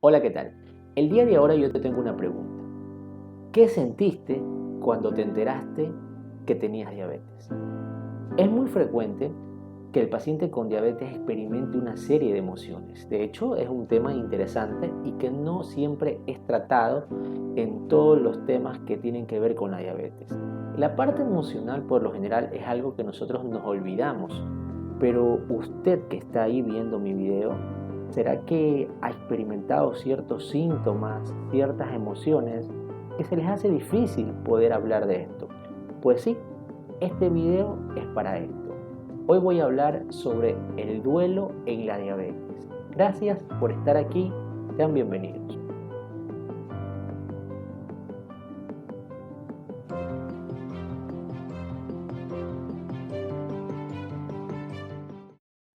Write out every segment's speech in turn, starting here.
Hola, ¿qué tal? El día de ahora yo te tengo una pregunta. ¿Qué sentiste cuando te enteraste que tenías diabetes? Es muy frecuente que el paciente con diabetes experimente una serie de emociones. De hecho, es un tema interesante y que no siempre es tratado en todos los temas que tienen que ver con la diabetes. La parte emocional, por lo general, es algo que nosotros nos olvidamos, pero usted que está ahí viendo mi video, ¿será que ha experimentado ciertos síntomas, ciertas emociones que se les hace difícil poder hablar de esto? Pues sí, este video es para esto. Hoy voy a hablar sobre el duelo en la diabetes. Gracias por estar aquí, sean bienvenidos.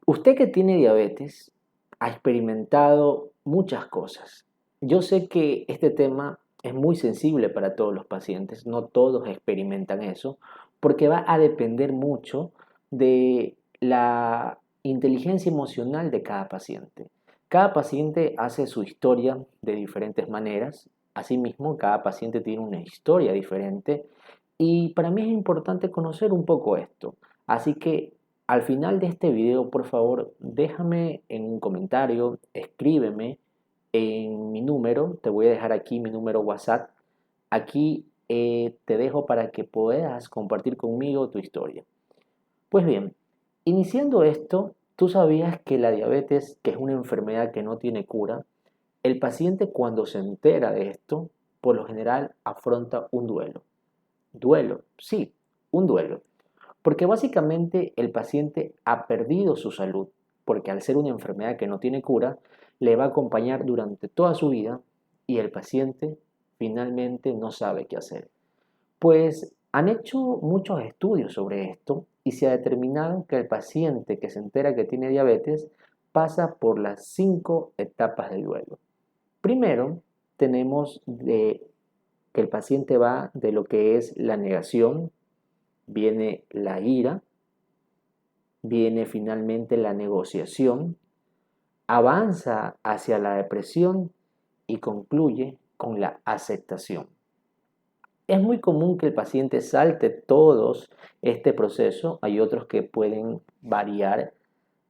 Usted que tiene diabetes ha experimentado muchas cosas. Yo sé que este tema es muy sensible para todos los pacientes, no todos experimentan eso, porque va a depender mucho de la inteligencia emocional de cada paciente. Cada paciente hace su historia de diferentes maneras, asimismo cada paciente tiene una historia diferente y para mí es importante conocer un poco esto. Así que al final de este video, por favor, déjame en un comentario, escríbeme en mi número, te voy a dejar aquí mi número WhatsApp. Aquí te dejo para que puedas compartir conmigo tu historia. Pues bien, iniciando esto, tú sabías que la diabetes, que es una enfermedad que no tiene cura, el paciente cuando se entera de esto, por lo general afronta un duelo. Duelo, sí, un duelo. Porque básicamente el paciente ha perdido su salud, porque al ser una enfermedad que no tiene cura, le va a acompañar durante toda su vida y el paciente finalmente no sabe qué hacer. Pues han hecho muchos estudios sobre esto y se ha determinado que el paciente que se entera que tiene diabetes pasa por las 5 etapas del duelo. Primero, tenemos que el paciente va de lo que es la negación, viene la ira, viene finalmente la negociación, avanza hacia la depresión y concluye con la aceptación. Es muy común que el paciente salte todos este proceso, hay otros que pueden variar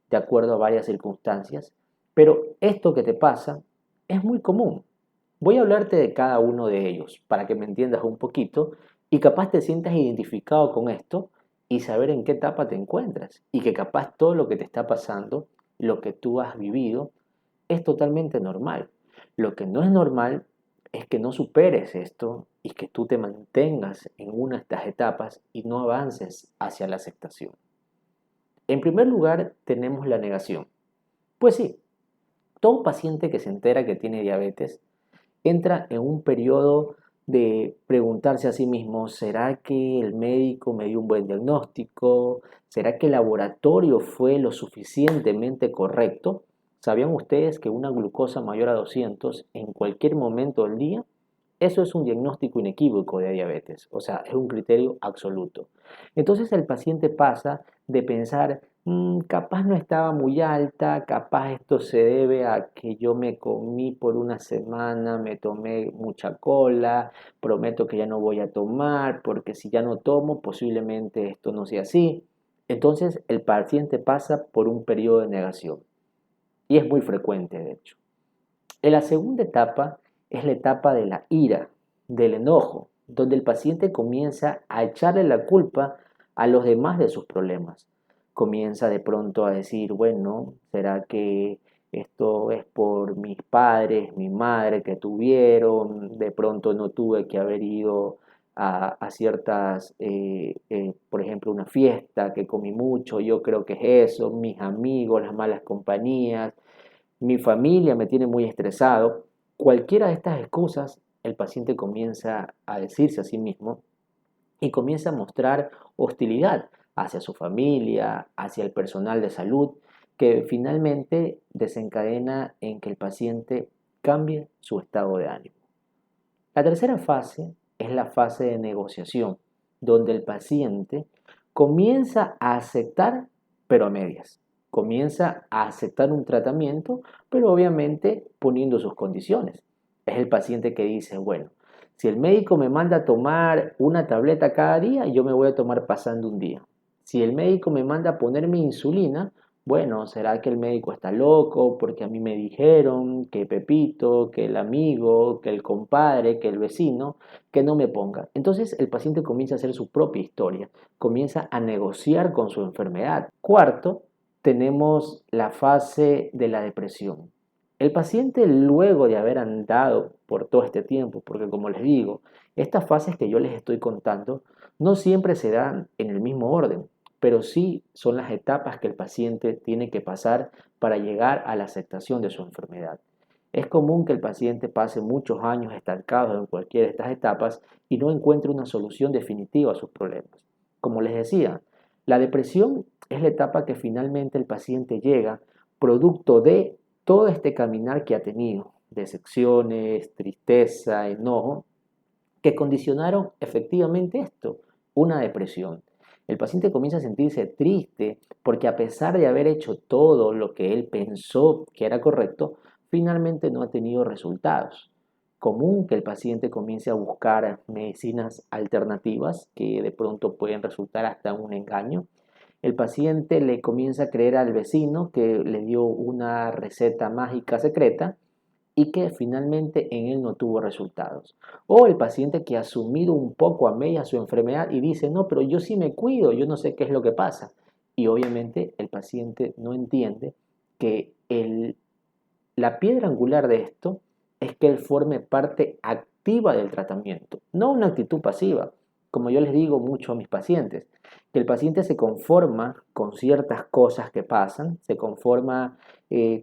de acuerdo a varias circunstancias, pero esto que te pasa es muy común. Voy a hablarte de cada uno de ellos para que me entiendas un poquito y capaz te sientas identificado con esto y saber en qué etapa te encuentras y que capaz todo lo que te está pasando, lo que tú has vivido, es totalmente normal. Lo que no es normal es que no superes esto y que tú te mantengas en una de estas etapas y no avances hacia la aceptación. En primer lugar, tenemos la negación. Pues sí, todo paciente que se entera que tiene diabetes entra en un periodo de preguntarse a sí mismo, ¿será que el médico me dio un buen diagnóstico? ¿Será que el laboratorio fue lo suficientemente correcto? ¿Sabían ustedes que una glucosa mayor a 200 en cualquier momento del día, eso es un diagnóstico inequívoco de diabetes? O sea, es un criterio absoluto. Entonces el paciente pasa de pensar, capaz no estaba muy alta, capaz esto se debe a que yo me comí por una semana, me tomé mucha cola, prometo que ya no voy a tomar, porque si ya no tomo, posiblemente esto no sea así. Entonces el paciente pasa por un periodo de negación y es muy frecuente, de hecho. En la segunda etapa es la etapa de la ira, del enojo, donde el paciente comienza a echarle la culpa a los demás de sus problemas. Comienza de pronto a decir, bueno, ¿será que esto es por mis padres, mi madre que tuvieron? De pronto no tuve que haber ido a ciertas, por ejemplo, una fiesta que comí mucho, yo creo que es eso, mis amigos, las malas compañías, mi familia me tiene muy estresado. Cualquiera de estas excusas, el paciente comienza a decirse a sí mismo y comienza a mostrar hostilidad hacia su familia, hacia el personal de salud, que finalmente desencadena en que el paciente cambie su estado de ánimo. La tercera fase es la fase de negociación, donde el paciente comienza a aceptar, pero a medias. comienza a aceptar un tratamiento, pero obviamente poniendo sus condiciones. Es el paciente que dice, bueno, si el médico me manda a tomar una tableta cada día, yo me voy a tomar pasando un día. Si el médico me manda a ponerme insulina, bueno, ¿será que el médico está loco? Porque a mí me dijeron que Pepito, que el amigo, que el compadre, que el vecino, que no me ponga. Entonces el paciente comienza a hacer su propia historia, comienza a negociar con su enfermedad. Cuarto, tenemos la fase de la depresión. El paciente luego de haber andado por todo este tiempo, porque como les digo, estas fases que yo les estoy contando no siempre se dan en el mismo orden, pero sí son las etapas que el paciente tiene que pasar para llegar a la aceptación de su enfermedad. Es común que el paciente pase muchos años estancados en cualquiera de estas etapas y no encuentre una solución definitiva a sus problemas. Como les decía, la depresión es la etapa que finalmente el paciente llega producto de todo este caminar que ha tenido, decepciones, tristeza, enojo, que condicionaron efectivamente esto, una depresión. El paciente comienza a sentirse triste porque a pesar de haber hecho todo lo que él pensó que era correcto, finalmente no ha tenido resultados. Común que el paciente comience a buscar medicinas alternativas que de pronto pueden resultar hasta un engaño. El paciente le comienza a creer al vecino que le dio una receta mágica secreta y que finalmente en él no tuvo resultados. O el paciente que ha asumido un poco a media su enfermedad y dice, no, pero yo sí me cuido, yo no sé qué es lo que pasa. Y obviamente el paciente no entiende que la piedra angular de esto es que él forme parte activa del tratamiento, no una actitud pasiva. Como yo les digo mucho a mis pacientes, que el paciente se conforma con ciertas cosas que pasan, se conforma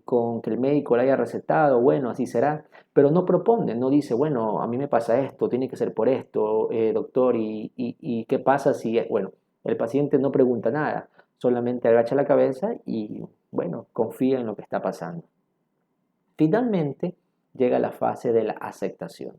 con que el médico le haya recetado, bueno, así será, pero no propone, no dice, bueno, a mí me pasa esto, tiene que ser por esto, doctor, y qué pasa si, bueno, el paciente no pregunta nada, solamente agacha la cabeza y, bueno, confía en lo que está pasando. Finalmente llega la fase de la aceptación,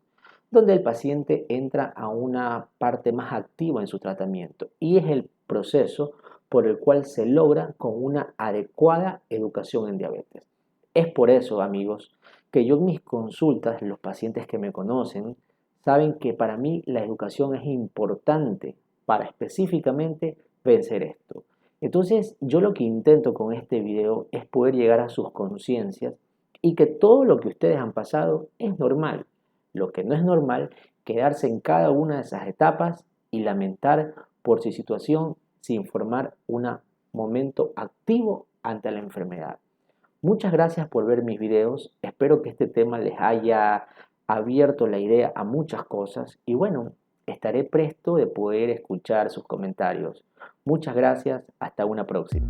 donde el paciente entra a una parte más activa en su tratamiento y es el proceso por el cual se logra con una adecuada educación en diabetes. Es por eso, amigos, que yo en mis consultas, los pacientes que me conocen, saben que para mí la educación es importante para específicamente vencer esto. Entonces, yo lo que intento con este video es poder llegar a sus conciencias y que todo lo que ustedes han pasado es normal. Lo que no es normal, quedarse en cada una de esas etapas y lamentar por su situación sin formar un momento activo ante la enfermedad. Muchas gracias por ver mis videos. Espero que este tema les haya abierto la idea a muchas cosas y bueno, estaré presto de poder escuchar sus comentarios. Muchas gracias. Hasta una próxima.